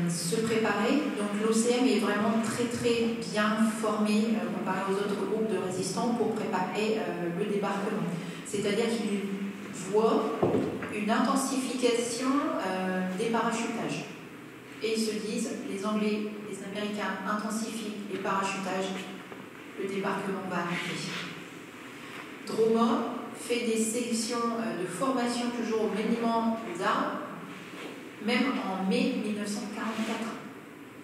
se préparer. Donc l'OCM est vraiment très très bien formé comparé aux autres groupes de résistants pour préparer le débarquement. C'est-à-dire qu'ils voient une intensification des parachutages. Et ils se disent, les Anglais, les Américains intensifient les parachutages, le débarquement va arriver. Droma fait des sélections de formation toujours au maniement des armes, même en mai 1944.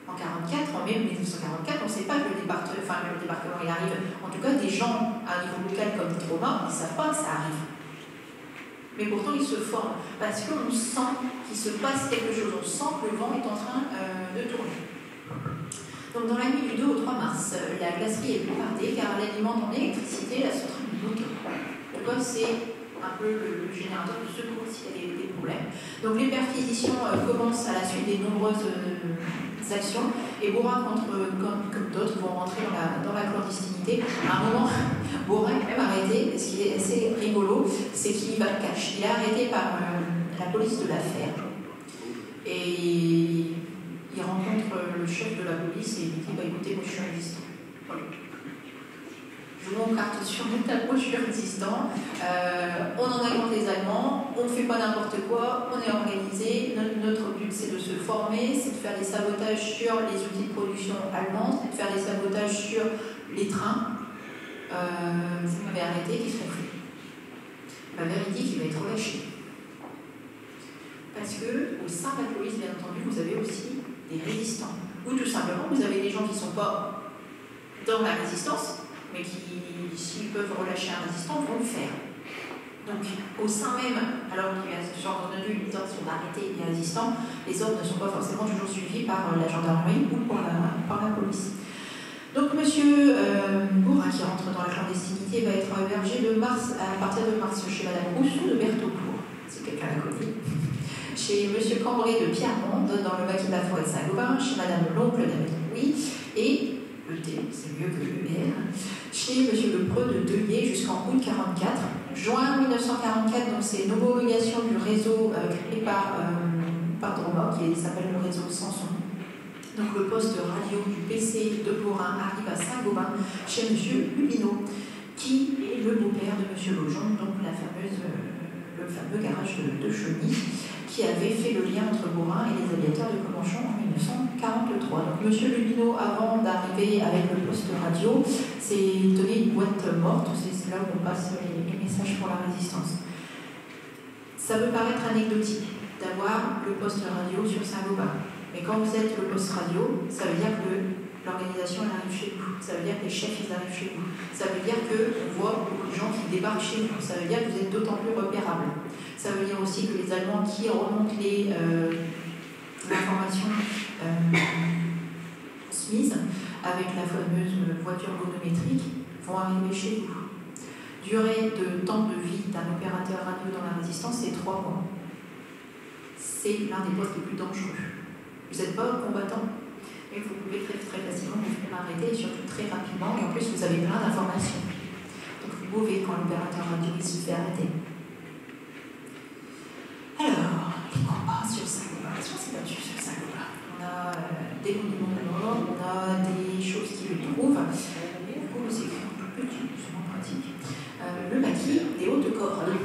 En mai 1944, on ne sait pas que le débarquement il arrive. En tout cas, des gens à un niveau local comme Droma, ils ne savent pas que ça arrive. Mais pourtant, ils se forment parce qu'on sent qu'il se passe quelque chose. On sent que le vent est en train de tourner. Donc, dans la nuit du 2 au 3 mars, la glacerie est bombardée car elle alimente en électricité la centrale du moteur. Donc, c'est un peu le générateur de secours s'il y a des problèmes. Donc les perquisitions commencent à la suite des nombreuses actions et Borin, comme d'autres, vont rentrer dans la clandestinité. À un moment, Borin est même arrêté, ce qui est assez rigolo, c'est qu'il va le cacher. Il est arrêté par la police de l'affaire et il rencontre le chef de la police et il lui dit écoutez, moi je suis résistant. Voilà. Je vous carte sur le tableau, je suis résistant. On en a contre les Allemands, on ne fait pas n'importe quoi, on est organisé. Notre but, c'est de se former, c'est de faire des sabotages sur les outils de production allemands, c'est de faire des sabotages sur les trains. Vous m'avez arrêté, qu'est-ce qu'on fait? La véridique, il va être relâché. Parce qu'au sein de la police, bien entendu, vous avez aussi des résistants. Ou tout simplement, vous avez des gens qui ne sont pas dans la résistance, mais qui, s'ils peuvent relâcher un résistant, vont le faire. Donc, au sein même, alors qu'il y a ce genre de les ordres sont d'arrêter les résistants, les ordres ne sont pas forcément toujours suivis par la gendarmerie ou par la police. Donc, M. Bourrin, qui rentre dans la clandestinité, va être hébergé à partir de mars chez Mme Rousseau de Bertaucourt, si quelqu'un la connaît, chez M. Cambrai de Pierremonde, dans le maquis de la forêt de Saint-Gobain, chez Mme l'oncle d'Amélie Louis, et c'est mieux que l'ER, chez M. Lepreux de Deuillet jusqu'en août 1944. Juin 1944, donc c'est une homologation du réseau créé par Droma, qui s'appelle le réseau Samson. Donc le poste radio du PC de Borin arrive à Saint-Gobain chez M. Lubineau, qui est le beau-père de M. Lojon, donc le fameux garage de Cheny, qui avait fait le lien entre Borin et les aviateurs de Comanchon en 1943. Donc M. Lubineau, avant d'arriver avec le poste radio, s'est donné une boîte morte, c'est là où on passe les messages pour la résistance. Ça peut paraître anecdotique d'avoir le poste radio sur Saint-Gobain, mais quand vous êtes le poste radio, ça veut dire que l'organisation arrive chez vous, ça veut dire que les chefs ils arrivent chez vous, ça veut dire qu'on voit beaucoup de gens qui débarquent chez vous, ça veut dire que vous êtes d'autant plus repérable. Ça veut dire aussi que les Allemands qui remontent l'information Smith avec la fameuse voiture gonométrique vont arriver chez vous. Durée de temps de vie d'un opérateur radio dans la résistance, c'est 3 mois. C'est l'un des postes les plus dangereux. Vous n'êtes pas combattant, mais vous pouvez très, très facilement vous faire arrêter, et surtout très rapidement, et en plus vous avez plein d'informations. Donc vous pouvez, quand l'opérateur radio se fait arrêter. Alors, les combats sur Saint-Gobain, on s'est battu sur Saint-Gobain. On a des monuments de mort, on a des choses qui le trouvent. Pourquoi vous écrivez un peu petit, c'est moins pratique. Le maquis des hautes-cornes.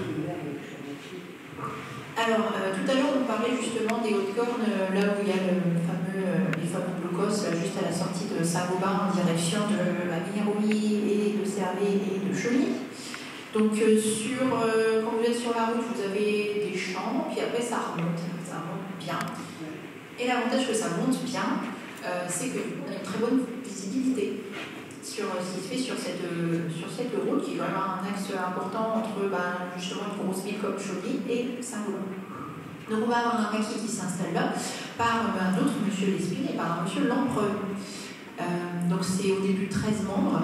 Alors, tout à l'heure, on parlait justement des hautes-cornes, là où il y a les fameux blocos, juste à la sortie de Saint-Gobain, en direction de la Mignonnerie et de Serlet et de Cheny. Donc, quand vous êtes sur la route, vous avez des champs, puis après, ça remonte bien. Et l'avantage que ça monte bien, c'est qu'on a une très bonne visibilité sur ce qui se fait sur cette route, qui est vraiment un axe important entre justement une grosse ville comme Cheny et Saint-Gobain. Donc, on va avoir un maquis qui s'installe là par un autre monsieur Lespine et par un monsieur Lampreux. Donc, c'est au début 13 membres.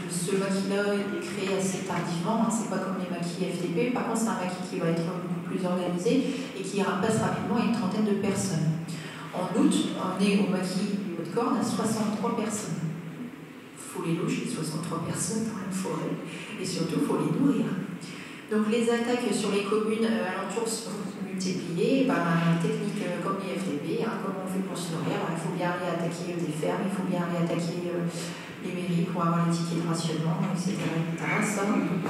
Ce maquis-là est créé assez tardivement, c'est pas comme les maquis FTP, par contre c'est un maquis qui va être beaucoup plus organisé et qui passe rapidement à une trentaine de personnes. En août, on est au maquis du Haute-Corne à 63 personnes. Il faut les loger, 63 personnes dans la forêt, et surtout il faut les nourrir. Donc les attaques sur les communes alentours sont multipliées par une technique comme les FTP, comme réattaquer des fermes, il faut bien réattaquer les mairies pour avoir les tickets de rationnement, etc. Ça, on ne peut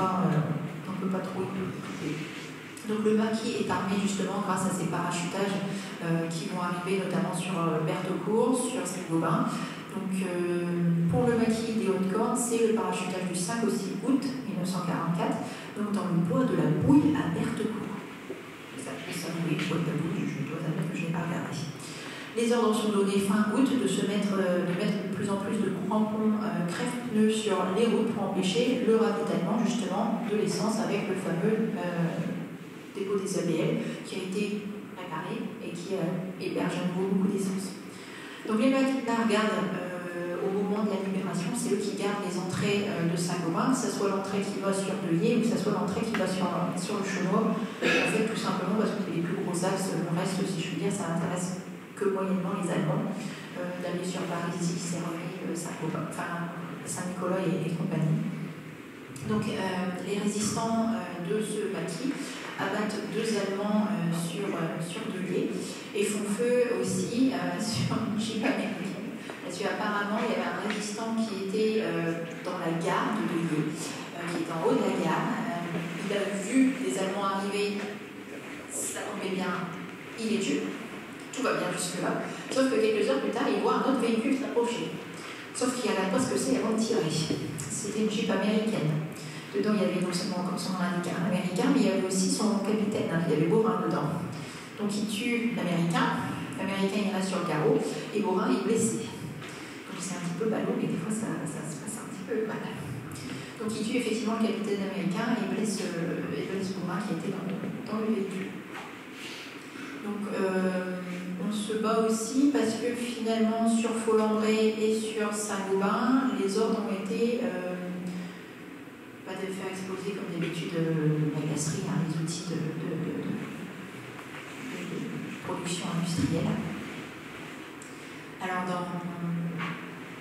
pas trop y. Donc le maquis est armé justement grâce à ces parachutages qui vont arriver notamment sur Bertaucourt, sur Saint-Gobain. Donc pour le maquis des Hautes-Cornes, c'est le parachutage du 5 au 6 août 1944, donc dans le bois de la Bouille à Bertaucourt. Ça peut s'appeler le bois de la Bouille, je dois admettre que je n'ai pas regardé. Les ordres sont donnés fin août de mettre de plus en plus de crampons crève-pneus sur les routes pour empêcher le ravitaillement justement de l'essence avec le fameux dépôt des ABL qui a été réparé et qui héberge à nouveau beaucoup d'essence. Donc les maquis-là regardent au moment de la libération, c'est eux qui gardent les entrées de Saint-Gobain, que ce soit l'entrée qui va sur Deuillet ou que ce soit l'entrée qui va sur le Chenois. En fait, tout simplement parce que c'est les plus gros axes, le reste, si je veux dire, ça n'intéresse que moyennement les Allemands d'aller sur Parisis, Serré, Saint-Gobain, enfin Saint-Nicolas et compagnie. Donc les résistants de ce maquis abattent 2 Allemands sur Deuillet et font feu aussi sur une Jeep américaine. Parce qu'apparemment, il y avait un résistant qui était dans la gare de Deuillet, qui était en haut de la gare. Il a vu les Allemands arriver, ça tombait bien, il les tue. Tout va bien jusque-là. Sauf que quelques heures plus tard, il voit un autre véhicule s'approcher. Sauf qu'il n'arrête pas ce que c'est avant de tirer. C'était une Jeep américaine. Dedans, il y avait non seulement, comme son nom l'indique, un américain, mais il y avait aussi son capitaine, il y avait Borin dedans. Donc il tue l'américain il reste sur le carreau, et Borin est blessé. Donc c'est un petit peu ballot, mais des fois ça se passe un petit peu mal. Donc il tue effectivement le capitaine américain et blesse Borin qui était dans le véhicule. Donc on se bat aussi parce que finalement sur Folembray et sur Saint-Gobain, les ordres ont été pas de faire exploser comme d'habitude la glacerie, les outils de production industrielle. Alors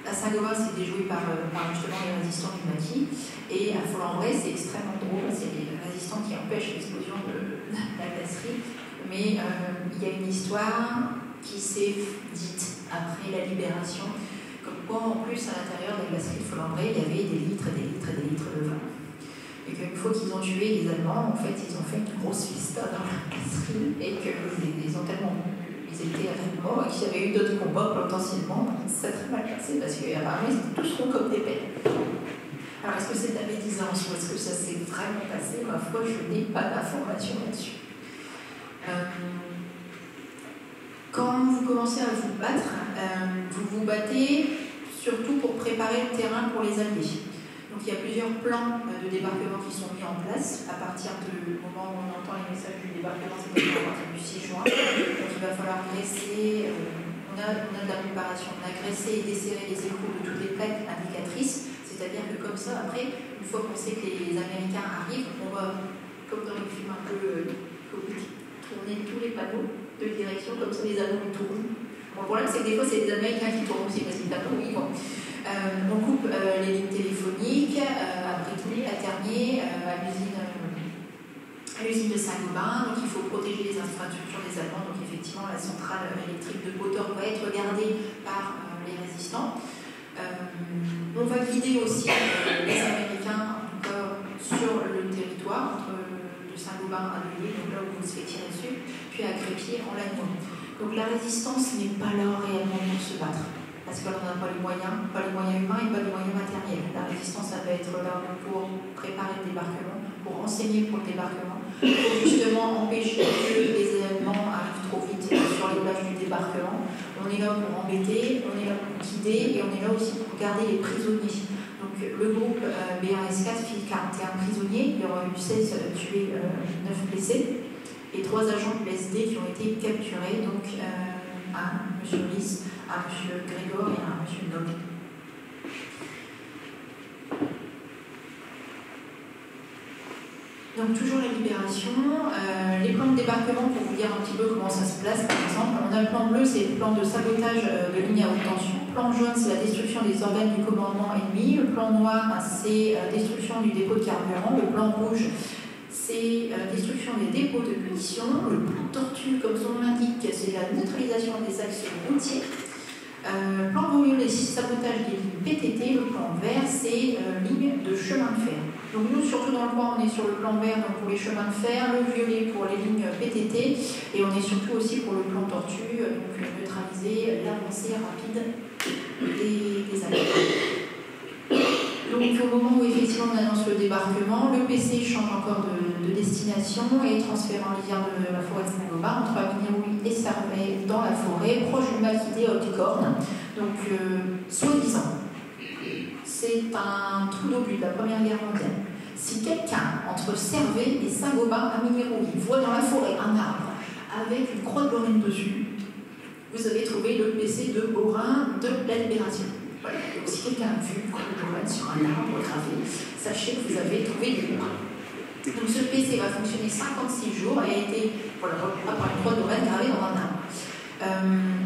à Saint-Gobain, c'est déjoué par justement les résistants du maquis, et à Folembray, c'est extrêmement drôle, c'est les résistants qui empêchent l'explosion de la glacerie, mais il y a une histoire qui s'est dite après la libération, comme quoi en plus à l'intérieur de la glacerie de Folembray, il y avait des litres et des litres et des litres de vin. Et qu'une fois qu'ils ont tué les Allemands, en fait, ils ont fait une grosse fiesta dans la glacerie et qu'ils ont tellement ils étaient réellement et qu'il y avait eu d'autres combats potentiellement, ça s'est très mal passé parce qu'apparemment ils étaient tous ronds comme des pelles. Alors est-ce que c'est de la médisance ou est-ce que ça s'est vraiment passé? Ma foi, je n'ai pas d'informations là-dessus. Quand vous commencez à vous battre, vous vous battez surtout pour préparer le terrain pour les Alliés. Donc il y a plusieurs plans de débarquement qui sont mis en place à partir du moment où on entend les messages du débarquement, c'est-à-dire à partir du 6 juin. Donc il va falloir graisser, on a de la préparation, on a graissé et desserré les écrous de toutes les plaques indicatrices, c'est-à-dire que comme ça, après, une fois qu'on sait que les Américains arrivent, on va, comme dans les films un peu tourner tous les panneaux de direction, comme ça les Allemands tournent. Bon, le problème c'est que des fois c'est les Américains qui tournent aussi parce qu'ils panneaux, ils vont. On coupe les lignes téléphoniques à Brittany, à Ternier, à l'usine de Saint-Gobain. Donc il faut protéger les infrastructures des Allemands. Donc effectivement, la centrale électrique de Potor va être gardée par les résistants. On va guider aussi les Américains, en tout cas sur le territoire, de Saint-Gobain à Deuillet, donc là où on se fait tirer dessus, puis à Crépy en Lannion. Donc la résistance n'est pas là réellement pour se battre. Parce qu'on n'a pas les moyens humains et pas les moyens matériels. La résistance, ça va être là pour préparer le débarquement, pour renseigner pour le débarquement, pour justement empêcher que les Allemands arrivent trop vite sur les plages du débarquement. On est là pour embêter, on est là pour guider et on est là aussi pour garder les prisonniers. Donc le groupe BRS4 fit 41 prisonniers, il y aura eu 16 tués, 9 blessés, et 3 agents du SD qui ont été capturés, donc un M. Lys, un M. Grégor et un M. Nock. Donc toujours la libération, les plans de débarquement pour vous dire un petit peu comment ça se place par exemple. On a le plan bleu, c'est le plan de sabotage de lignes à haute tension. Le plan jaune, c'est la destruction des organes du commandement ennemi. Le plan noir, c'est destruction du dépôt de carburant. Le plan rouge, c'est destruction des dépôts de munitions. Le plan tortue, comme son nom l'indique, c'est la neutralisation des axes routiers. Plan violet, sabotage des lignes PTT. Le plan vert, c'est ligne de chemin de fer. Donc nous, surtout dans le coin, on est sur le plan vert donc pour les chemins de fer, le violet pour les lignes PTT, et on est surtout aussi pour le plan tortue, donc neutraliser l'avancée rapide des avions. Donc au moment où effectivement on annonce le débarquement, le PC change encore de destination et est transféré en lisière de la forêt de Saint-Gobain entre Avignon et Servais dans la forêt, proche du Maquis Haute-Corne. Donc soi-disant, c'est un trou d'obus de la Première Guerre mondiale. Si quelqu'un entre Servais et Saint-Gobain à Mignérou voit dans la forêt un arbre avec une croix de Lorraine dessus, vous avez trouvé le PC de Beaurain de la Libération. Voilà. Donc si quelqu'un a vu une croix de Lorraine sur un arbre gravé, sachez que vous avez trouvé des Beaurains. Donc ce PC va fonctionner 56 jours et a été par une croix de Lorraine gravée dans un arbre.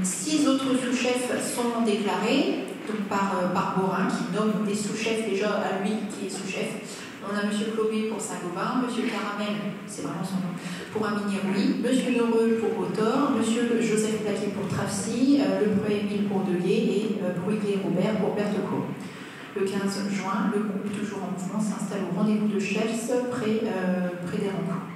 6 autres sous-chefs sont déclarés donc par Beaurain, qui nomme des sous-chefs déjà à lui qui est sous-chef. On a M. Clobé pour Saint-Gobain, M. Caramel, c'est vraiment son nom, pour Amignérouli, M. Neureux pour Autor, M. Joseph Plaquet pour Travcy, Le Pré-Émile pour Deguet et Bruguier-Robert pour Berthecourt. Le 15 juin, le groupe toujours en mouvement s'installe au rendez-vous de Chels près des Rencontres.